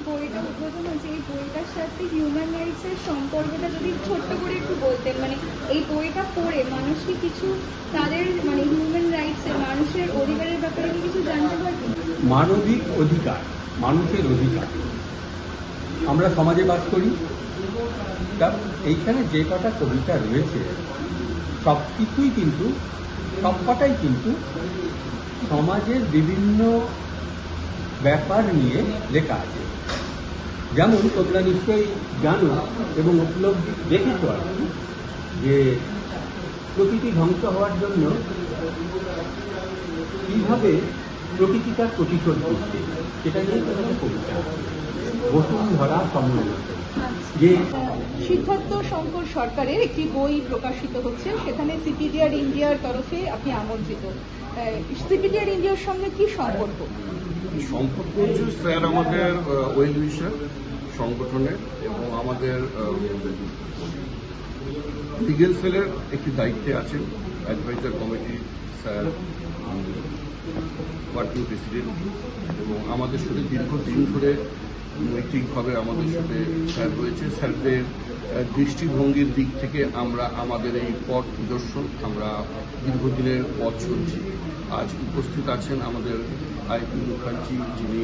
বইটা উদ্বোধন হচ্ছে, এই বইটার সাথে হিউম্যান রাইটসের সম্পর্কটা যদি ছোট্ট করে একটু বলতেন, মানে এই বইটা পড়ে মানুষ কি কিছু তাদের মানে হিউম্যান রাইটসের মানুষের অধিকারের ব্যাপারে কি কিছু জানতে পারবেন? মানবিক অধিকার, মানুষের অধিকার, আমরা সমাজে বাস করি। তা এইখানে যে কটা কবিতা রয়েছে সব কিছুই কিন্তু সবকটাই কিন্তু সমাজের বিভিন্ন ব্যাপার নিয়ে লেখা আছে। যেমন তোমরা নিশ্চয়ই জানো এবং উপলব্ধি দেখেছ আর কি, যে প্রকৃতি ধ্বংস হওয়ার জন্য কীভাবে প্রকৃতি তার প্রতিশোধ করছে সেটা নিয়ে তোমাদের কবিতা বসুন্ধরা সম্মেলন। যে সিদ্ধার্থ শঙ্কর সরকারের একটি বই প্রকাশিত হচ্ছে, সেখানে সিপিডিআর ইন্ডিয়ার তরফে আপনি আমন্ত্রিত। সিপিডিআর ইন্ডিয়ার সঙ্গে কি সম্পর্ক? সম্পর্ক হচ্ছে স্যার আমাদের ওয়েল উইশার সংগঠনের এবং আমাদের লিগেল সেলের একটি দায়িত্বে আছেন advisor committee sir, working president, এবং আমাদের সাথে দীর্ঘদিন ধরে নৈতিকভাবে আমাদের সাথে স্যার রয়েছে। স্যারদের দৃষ্টিভঙ্গির দিক থেকে আমরা আমাদের এই পথ প্রদর্শন আমরা দীর্ঘদিনের পথ চলছি। আজ উপস্থিত আছেন আমাদের আইপি মুখার্জি, যিনি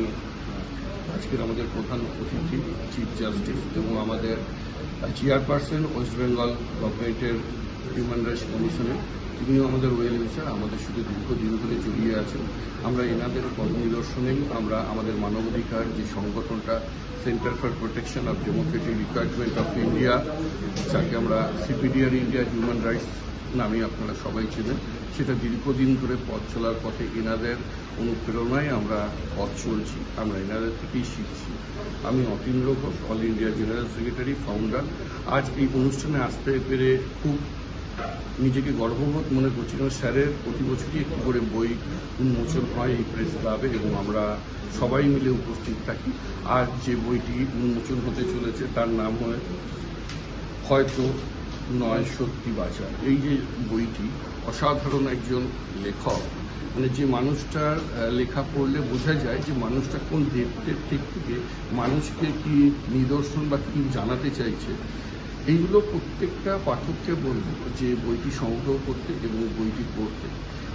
আজকের আমাদের প্রধান অতিথি, চিফ জাস্টিস, এবং আমাদের চেয়ারপারসন ওয়েস্ট বেঙ্গল গভর্নমেন্টের হিউম্যান রাইটস কমিশনের, তিনিও আমাদের ওয়েল উইশার, আমাদের সাথে দীর্ঘদিন ধরে জড়িয়ে আছেন। আমরা এনাদের পদনিদর্শনেই আমরা আমাদের মানবাধিকার যে সংগঠনটা centre for protection of democratic requirement of India, যাকে আমরা সিপিডিআর ইন্ডিয়া হিউম্যান রাইটস নামে আপনারা সবাই চেনেন, সেটা দীর্ঘদিন ধরে পথ চলার পথে এনাদের অনুপ্রেরণায় আমরা পথ চলছি, আমরা এনাদের থেকেই শিখছি। আমি Atindra Ghosh, all India general secretary, founder. আজ এই অনুষ্ঠানে আসতে পেরে খুব নিজেকে গর্ববোধ মনে করছি। স্যারের প্রতি বছরই একটু করে বই উন্মোচন হয় এই প্রেস ক্লাবে এবং আমরা সবাই মিলে উপস্থিত থাকি। আর যে বইটি উন্মোচন হতে চলেছে তার নাম হয়তো নয় সত্যি বাঁচা। এই যে বইটি, অসাধারণ একজন লেখক, মানে যে মানুষটার লেখা পড়লে বোঝা যায় যে মানুষটা কোন ডেপ্থের থেকে মানুষকে কি নিদর্শন বা কি জানাতে চাইছে। এইগুলো প্রত্যেকটা পাঠককে বলব যে বইটি সংগ্রহ করতে এবং বইটি পড়তে,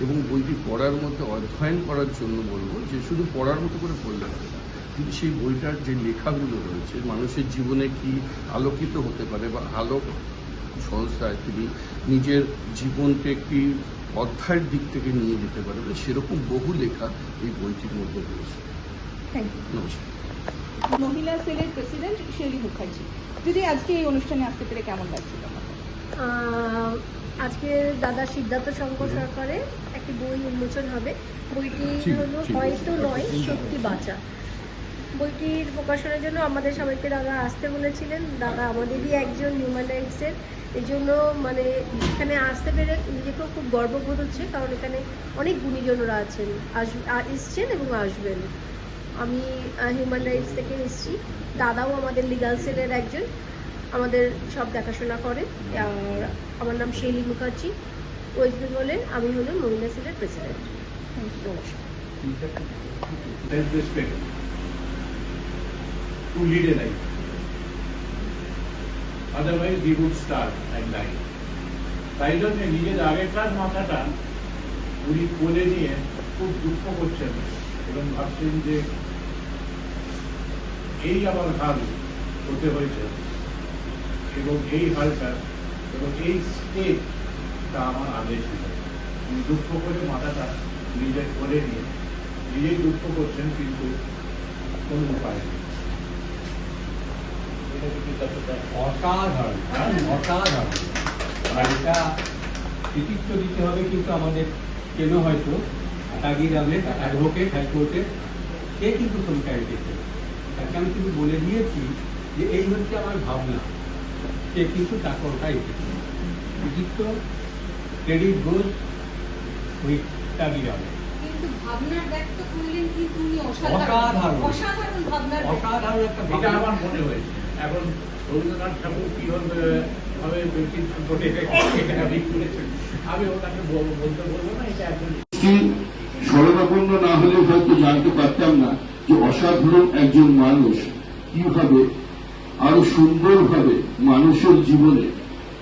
এবং বইটি পড়ার মধ্যে অধ্যয়ন করার জন্য বলবো যে শুধু পড়ার মতো করে পড়লে হবে না, কিন্তু সেই বইটার যে লেখাগুলো রয়েছে মানুষের জীবনে কি আলোকিত হতে পারে বা আলোক সংস্থায় তিনি নিজের জীবনকে একটি অধ্যায়ের দিক থেকে নিয়ে যেতে পারে, সেরকম বহু লেখা এই বইটির মধ্যে রয়েছে। নমস্কার। মহিলা সেলের প্রেসিডেন্ট শেলি মুখার্জি, যদি আজকে এই অনুষ্ঠানে আসতে পেরে কেমন লাগছিল? আজকে দাদা সিদ্ধার্থ শঙ্কর সরকারের একটি বই উন্মোচন হবে। বইটি হলো হয়তো নয় সত্যি বাঁচা। বইটির প্রকাশনের জন্য আমাদের সবাইকে দাদা আসতে বলেছিলেন। দাদা আমাদেরই একজন হিউম্যান রাইটসের, এই জন্য মানে এখানে আসতে পেরে নিজেকেও খুব গর্ববোধ হচ্ছে, কারণ এখানে অনেক গুণীজনরা আছেন, এসছেন এবং আসবেন। আমি হিউম্যান রাইটস থেকে এসেছি, দাদাও আমাদের লিগাল সেলের একজন, আমাদের সব দেখাশোনা করে। আর আমার নাম শেলি মুখার্জি, ওয়েস্ট বেঙ্গলের, আমি হলাম মহিলা সেলের প্রেসিডেন্ট। নমস্কার। To lead a life. Otherwise we would starve and die. তাই জন্য নিজের আগেকার মাথাটা উনি কোলে নিয়ে খুব দুঃখ করছেন এবং ভাবছেন যে এই আমার হাল হতে হয়েছে এবং এই হালটা এবং এই স্টেটটা আমার আগে ছিল। উনি দুঃখ করে মাথাটা নিজের কোলে নিয়ে নিজেই দুঃখ করছেন, কিন্তু কোনো উপায় নেই। অসাধারণ অসাধারণ, আর এটা কৃতিত্ব দিতে হবে কিন্তু আমাদের কেন হয়তো টাটাগি গ্রামের অ্যাডভোকেট হাইকোর্টের, সে কিন্তু ছবিটা এঁকেছে। তাকে আমি কিন্তু বলে দিয়েছি যে এই হচ্ছে আমার ভাবনা, সে কিন্তু তাকে ওটা এঁকেছে। কৃতিত্ব ক্রেডিট গোজ উইথ টাটাগি গ্রামে। কিন্তু ভাবনার ব্যক্ত করলেন কি তুমি অসাধারণ অসাধারণ ভাবনার অসাধারণ একটা এটা আমার মনে হয়েছে। এখন রবীন্দ্রনাথ ঠাকুর কিভাবে আমি ওনাকে বলতে বলবো না, এটা একজন শরণাপন্ন না হলে হয়তো জানতে পারতাম না যে অসাধারণ একজন মানুষ কিভাবে আরো সুন্দরভাবে মানুষের জীবনে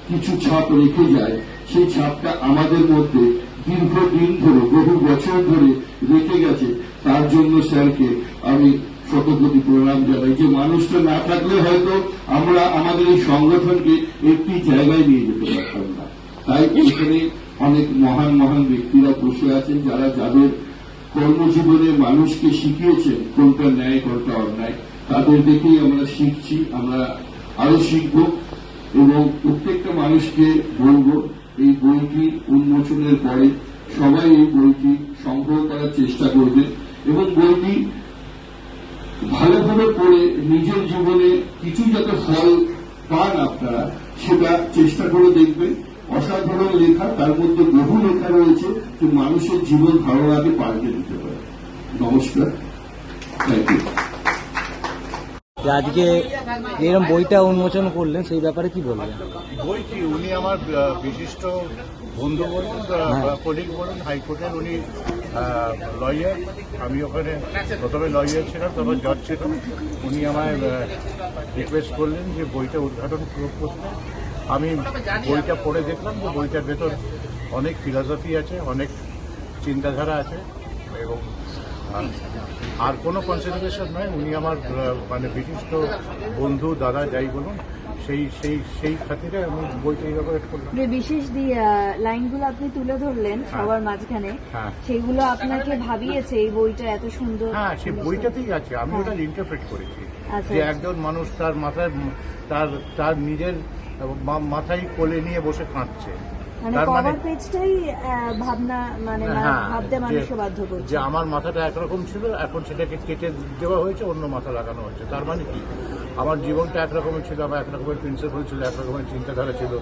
কিছু ছাপ রেখে যায়, সেই ছাপটা আমাদের মধ্যে দীর্ঘদিন ধরে, বহু বছর ধরে রেখে গেছে। তার জন্য স্যারকে আমি শতকোটি প্রণাম জানাই, যে মানুষটা না থাকলে হয়তো আমরা আমাদের এই সংগঠনকে একটি জায়গায় নিয়ে যেতে পারতাম না। তাই এখানে অনেক মহান মহান ব্যক্তিরা বসে আছেন, যারা যাদের কর্মজীবনে মানুষকে শিখিয়েছেন কোনটা ন্যায় কোনটা অন্যায়। তাদের দেখেই আমরা শিখছি, আমরা আরো শিখব। এবং প্রত্যেকটা মানুষকে বলবো, এই বইটি উন্মোচনের পরে সবাই এই বইটি সংগ্রহ করার চেষ্টা করবে এবং বইটি ভালোভাবে পড়ে নিজের জীবনে কিছু যাতে ফল পান আপনারা, সেটা চেষ্টা করে দেখবেন। অসাধারণ লেখা, তার মধ্যে বহু লেখা রয়েছে যে মানুষের জীবন ধারণাকে পাল্টে দিতে পারে। নমস্কার, থ্যাংক ইউ। আজকে এরকম বইটা উন্মোচন করলেন, সেই ব্যাপারে কি বলবেন? বইটি উনি আমার বিশিষ্ট বন্ধু বলুন, কলিগ বলুন, হাইকোর্টের উনি লয়ার। আমি ওখানে প্রথমে লয়ার ছিলাম, তারপর জজ ছিলাম। উনি আমায় রিকোয়েস্ট করলেন যে বইটা উদ্ঘাটন করতে। আমি বইটা পড়ে দেখলাম যে বইটার ভেতর অনেক ফিলসফি আছে, অনেক চিন্তাধারা আছে এবং আর কোনো কনসিডারেশন নয়। উনি আমার মানে বিশিষ্ট বন্ধু, দাদা, যাই বলুন, সেই খাতিরে আমি বইটা এইভাবে করলাম। যে বিশেষ লাইনগুলো আপনি তুলে ধরলেন সবার মাঝখানে, হ্যাঁ। সেগুলো আপনাকে ভাবিয়েছে এই বইটা এত সুন্দর? হ্যাঁ, সেই বইটাতেই আছে। আমি ওটা ইন্টারপ্রেট করেছি আচ্ছা, যে আচ্ছা। একজন মানুষ তার মাথায় তার নিজের মাথায় কোলে নিয়ে বসে কাঁদছে। মানে তার মানে কভার পেজটাই ভাবনা মানে হ্যাঁ, ভাবতে মানুষকে বাধ্য করছে। যে আমার মাথাটা একরকম ছিল, এখন সেটাকে কেটে দেওয়া হয়েছে, অন্য মাথা লাগানো হচ্ছে। তার মানে কি, আমার জীবনটা একরকমের ছিল, আমার এক রকমের প্রিন্সিপাল ছিল, এক রকমের চিন্তাধারা ছিল,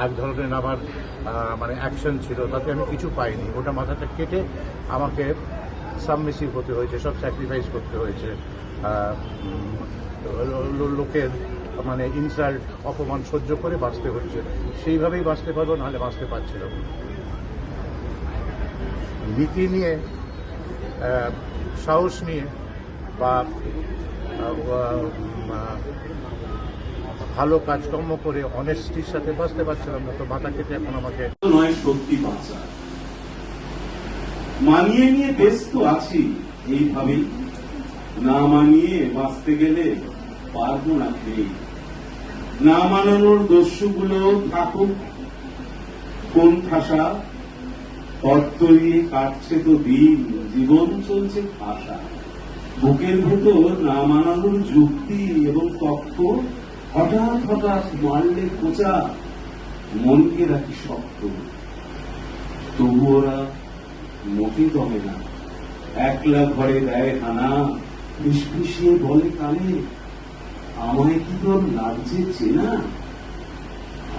এক ধরনের আমার মানে অ্যাকশন ছিল, তাতে আমি কিছু পাইনি। ওটা মাথাটা কেটে আমাকে সাবমিসিভ হতে হয়েছে, সব স্যাক্রিফাইস করতে হয়েছে, লোকের মানে ইনসাল্ট, অপমান সহ্য করে বাঁচতে হচ্ছে। সেইভাবেই বাঁচতে পারবো, নাহলে বাঁচতে পারছিলাম না। নীতি নিয়ে, সাহস নিয়ে বা ভালো কাজকর্ম করে অনেস্টির সাথে বাঁচতে পারছিলাম না, তো মাথা কেটে এখন আমাকে নয় সত্যি বাঁচা। মানিয়ে নিয়ে বেশ তো আছি এইভাবেই, না মানিয়ে বাঁচতে গেলে পারবো না কেউ। না মানানোর দস্যুগুলো থাকুক কোন ঠাসা, তত্তরিয়ে কাটছে তো দিন, জীবন চলছে ভাষা। বুকের ভেতর না মানানোর যুক্তি এবং তথ্য হঠাৎ হঠাৎ মারলে খোঁচা, মনকে রাখি শক্ত, তবু ওরা মোটে দমে না। একলা ঘরে দেয় হানা, ফিসফিসিয়ে বলে কানে, আমায় কি তোর লাগছে চেনা?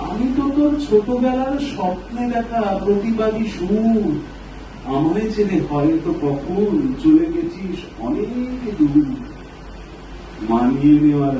আমি তো তোর ছোটবেলার স্বপ্নে দেখা প্রতিবাদী সুর, আমায় ছেড়ে হয়তো কখন চলে গেছিস অনেক দূর। মানিয়ে নেওয়ার